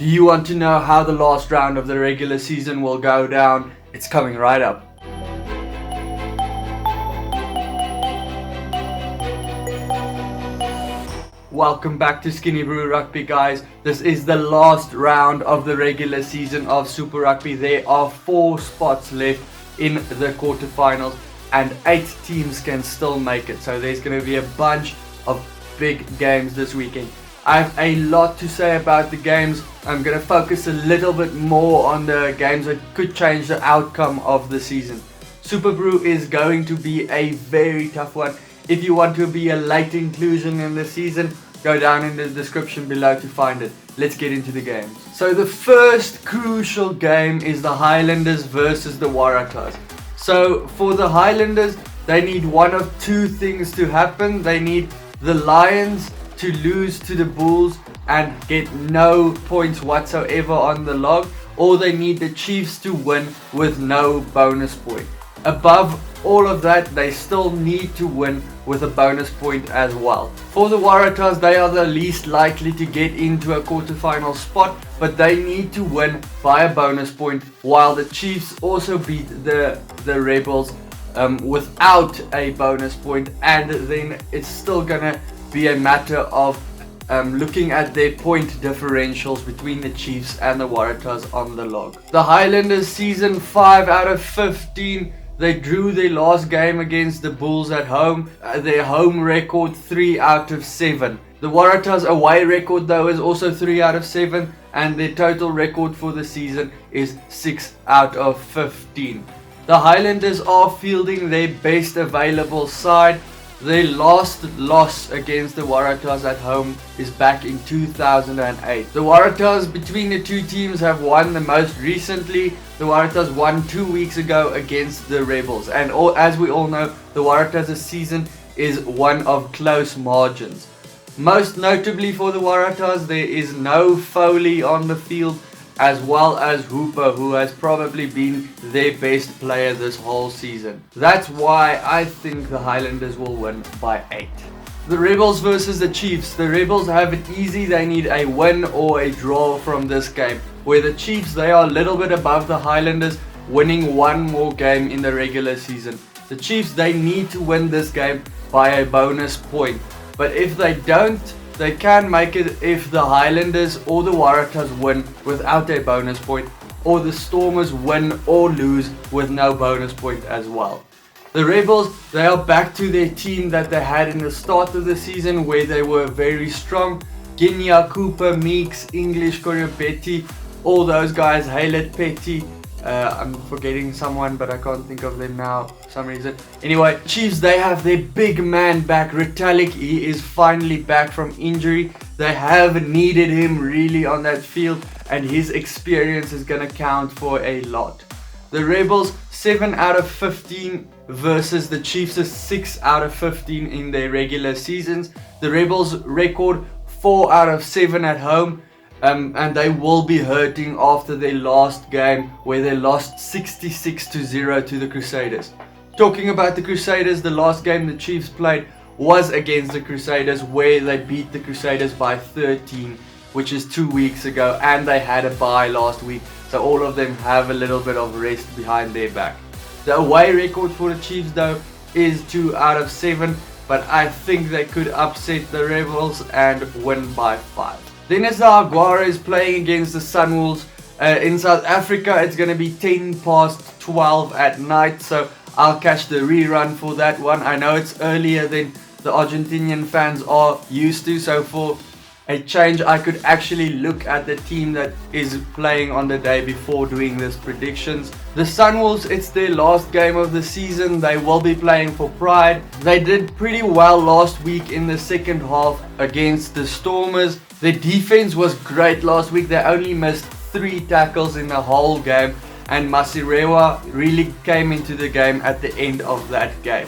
Do you want to know how the last round of the regular season will go down? It's coming right up. Welcome back to Skinnybru Rugby, guys. This is the last round of the regular season of Super Rugby. There are 4 spots left in the quarterfinals and 8 teams can still make it. So there's going to be a bunch of big games this weekend. I have a lot to say about the games. I'm going to focus a little bit more on the games that could change the outcome of the season. Superbru is going to be a very tough one. If you want to be a late inclusion in the season, go down in the description below to find it. Let's get into the games. So the first crucial game is the Highlanders versus the Waratahs. So for the Highlanders, they need one of 2 things to happen. They need the Lions to lose to the Bulls and get no points whatsoever on the log, or they need the Chiefs to win with no bonus point. Above all of that, they still need to win with a bonus point as well. For the Waratahs, they are the least likely to get into a quarterfinal spot, but they need to win by a bonus point, while the Chiefs also beat the Rebels without a bonus point, and then it's still gonna be a matter of looking at their point differentials between the Chiefs and the Waratahs on the log. The Highlanders season 5 out of 15. They drew their last game against the Bulls at home. Their home record 3 out of 7. The Waratahs away record though is also 3 out of 7, and their total record for the season is 6 out of 15. The Highlanders are fielding their best available side. Their last loss against the Waratahs at home is back in 2008. The Waratahs between the 2 teams have won the most recently. The Waratahs won 2 weeks ago against the Rebels. And as we all know, the Waratahs season is one of close margins. Most notably for the Waratahs, there is no Foley on the field, as well as Hooper, who has probably been their best player this whole season. That's why I think the Highlanders will win by 8. The Rebels versus the Chiefs. The Rebels have it easy. They need a win or a draw from this game. Where the Chiefs, they are a little bit above the Highlanders, winning 1 more game in the regular season. The Chiefs, they need to win this game by a bonus point. But if they don't, they can make it if the Highlanders or the Waratahs win without a bonus point, or the Stormers win or lose with no bonus point as well. The Rebels, they are back to their team that they had in the start of the season, where they were very strong. Ginya, Cooper, Meeks, English, Betty, all those guys, Haylett, Petty. I'm forgetting someone, but I can't think of them now for some reason. Anyway, Chiefs, they have their big man back. Retallick, he is finally back from injury. They have needed him really on that field, and his experience is going to count for a lot. The Rebels, 7 out of 15 versus the Chiefs' 6 out of 15 in their regular seasons. The Rebels record 4 out of 7 at home. And they will be hurting after their last game, where they lost 66-0 to the Crusaders. Talking about the Crusaders, the last game the Chiefs played was against the Crusaders, where they beat the Crusaders by 13, which is 2 weeks ago, and they had a bye last week, so all of them have a little bit of rest behind their back. The away record for the Chiefs though is 2 out of 7, but I think they could upset the Rebels and win by 5. Then it's the Jaguares playing against the Sunwolves. In South Africa, it's going to be 10 past 12 at night, so I'll catch the rerun for that one. I know it's earlier than the Argentinian fans are used to, so for a change, I could actually look at the team that is playing on the day before doing these predictions. The Sunwolves, it's their last game of the season. They will be playing for pride. They did pretty well last week in the second half against the Stormers. Their defense was great last week. They only missed 3 tackles in the whole game, and Masirewa really came into the game at the end of that game.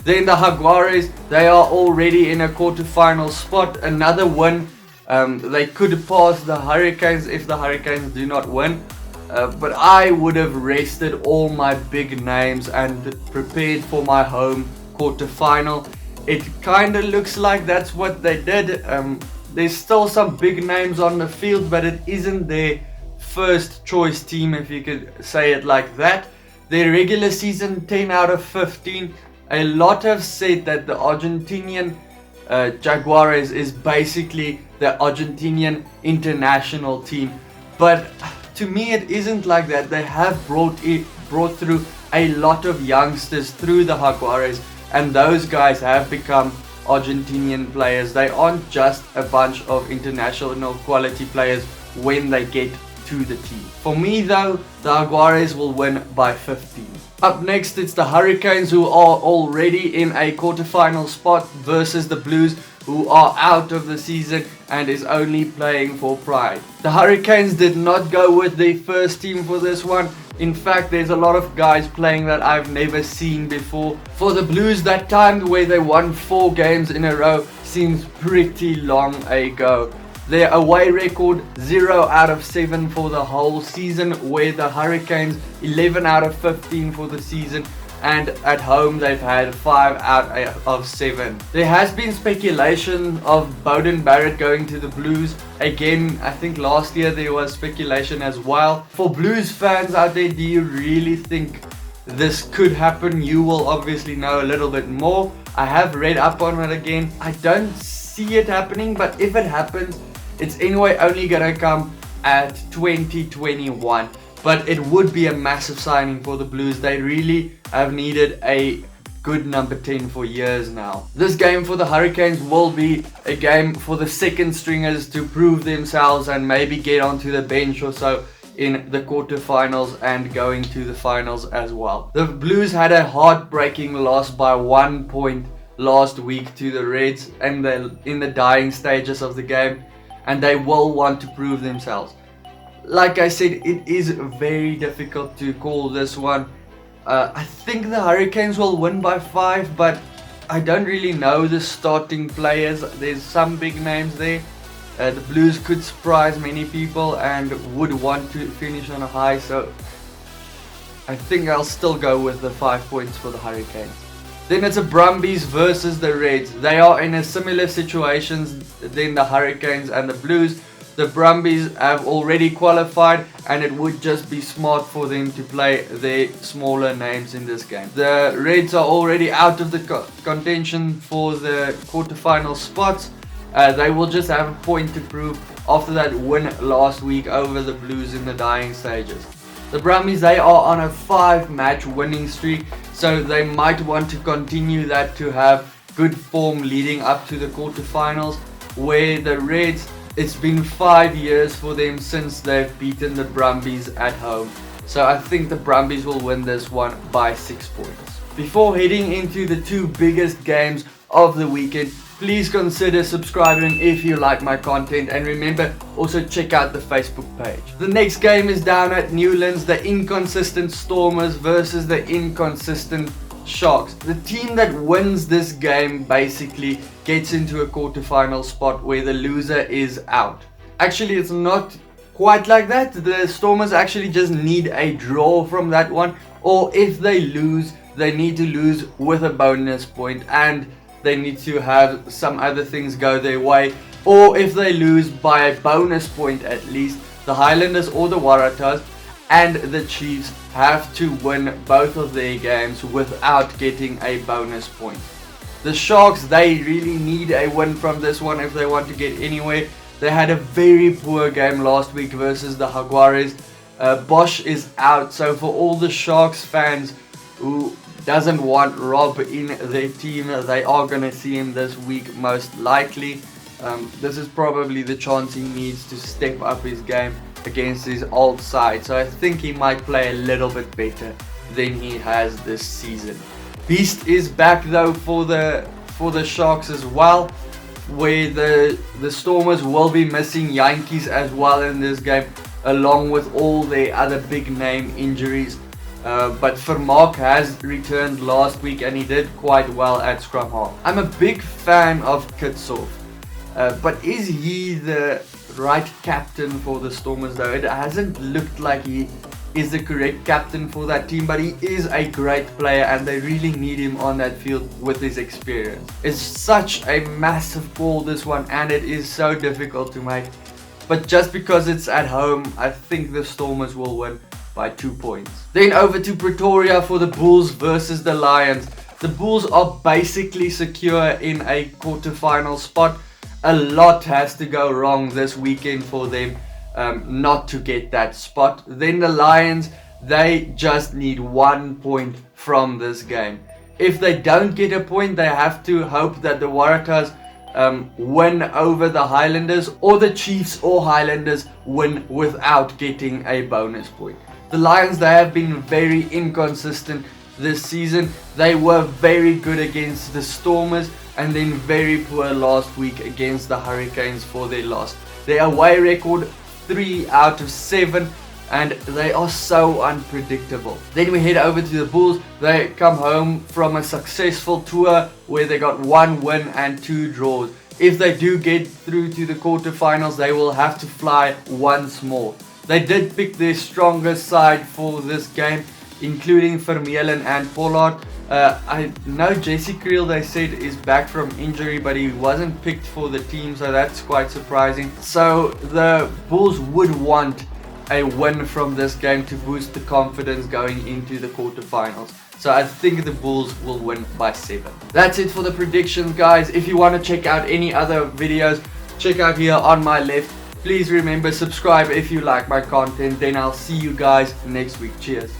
Then the Jaguares, they are already in a quarterfinal spot. Another win, they could pass the Hurricanes if the Hurricanes do not win. But I would have rested all my big names and prepared for my home quarterfinal. It kind of looks like that's what they did. there's still some big names on the field, but it isn't their first choice team, if you could say it like that. Their regular season 10 out of 15. A lot have said that the Argentinian Jaguares is basically the Argentinian international team, but to me it isn't like that. They have brought through a lot of youngsters through the Jaguares, and those guys have become Argentinian players. They aren't just a bunch of international quality players when they get to the team. For me though, the Jaguares will win by 15. Up next, it's the Hurricanes, who are already in a quarterfinal spot, versus the Blues, who are out of the season and is only playing for pride. The Hurricanes did not go with their first team for this one. In fact, there's a lot of guys playing that I've never seen before. For the Blues, that time where they won 4 games in a row seems pretty long ago. Their away record 0 out of 7 for the whole season, where the Hurricanes 11 out of 15 for the season, and at home they've had 5 out of 7. There has been speculation of Beauden Barrett going to the Blues. Again, I think last year there was speculation as well. For Blues fans out there, do you really think this could happen? You will obviously know a little bit more. I have read up on it again. I don't see it happening, but if it happens, it's anyway only gonna come at 2021. But it would be a massive signing for the Blues. They really have needed a good number 10 for years now. This game for the Hurricanes will be a game for the second stringers to prove themselves and maybe get onto the bench or so in the quarterfinals and going to the finals as well. The Blues had a heartbreaking loss by 1 point last week to the Reds and in the dying stages of the game, and they will want to prove themselves. Like I said, it is very difficult to call this one. I think the Hurricanes will win by 5, but I don't really know the starting players. There's some big names there. The Blues could surprise many people and would want to finish on a high, so I think I'll still go with the 5 points for the Hurricanes. Then it's a Brumbies versus the Reds. They are in a similar situation than the Hurricanes and the Blues. The Brumbies have already qualified, and it would just be smart for them to play their smaller names in this game. The Reds are already out of the contention for the quarterfinal spots. They will just have a point to prove after that win last week over the Blues in the dying stages. The Brumbies, they are on a 5-match winning streak, so they might want to continue that to have good form leading up to the quarterfinals, where the Reds, it's been 5 years for them since they've beaten the Brumbies at home. So I think the Brumbies will win this one by 6 points. Before heading into the 2 biggest games of the weekend, please consider subscribing if you like my content, and remember, also check out the Facebook page. The next game is down at Newlands, the inconsistent Stormers versus the inconsistent Sharks. The team that wins this game basically gets into a quarterfinal spot where the loser is out. Actually, it's not quite like that. The Stormers actually just need a draw from that one, or if they lose, they need to lose with a bonus point, and they need to have some other things go their way, or if they lose by a bonus point at least, the Highlanders or the Waratahs and the Chiefs have to win both of their games without getting a bonus point. The Sharks, they really need a win from this one if they want to get anywhere. They had a very poor game last week versus the Jaguares. Bosch is out, so for all the Sharks fans who doesn't want Rob in their team, they are going to see him this week most likely. This is probably the chance he needs to step up his game against his old side, so I think he might play a little bit better than he has this season. Beast is back though for the Sharks as well, where the Stormers will be missing Yankees as well in this game, along with all their other big name injuries. But Vermaak has returned last week and he did quite well at scrum half. I'm a big fan of Kitshoff, but is he the right captain for the Stormers though. It hasn't looked like he is the correct captain for that team, but he is a great player and they really need him on that field with his experience. It's such a massive call, this one, and it is so difficult to make. But just because it's at home, I think the Stormers will win by 2 points. Then over to Pretoria for the Bulls versus the Lions. The Bulls are basically secure in a quarterfinal spot. A lot has to go wrong this weekend for them not to get that spot. Then the Lions, they just need 1 point from this game. If they don't get a point, they have to hope that the Waratahs win over the Highlanders, or the Chiefs or Highlanders win without getting a bonus point. The Lions, they have been very inconsistent this season. They were very good against the Stormers and then very poor last week against the Hurricanes for their loss. Their away record 3 out of 7 and they are so unpredictable. Then we head over to the Bulls. They come home from a successful tour where they got 1 win and 2 draws. If they do get through to the quarterfinals, they will have to fly once more. They did pick their strongest side for this game, including Vermeulen and Pollard. I know Jesse Creel, they said, is back from injury, but he wasn't picked for the team, so that's quite surprising. So the Bulls would want a win from this game to boost the confidence going into the quarterfinals. So I think the Bulls will win by 7. That's it for the predictions, guys. If you want to check out any other videos, check out here on my left. Please remember, subscribe if you like my content. Then I'll see you guys next week. Cheers.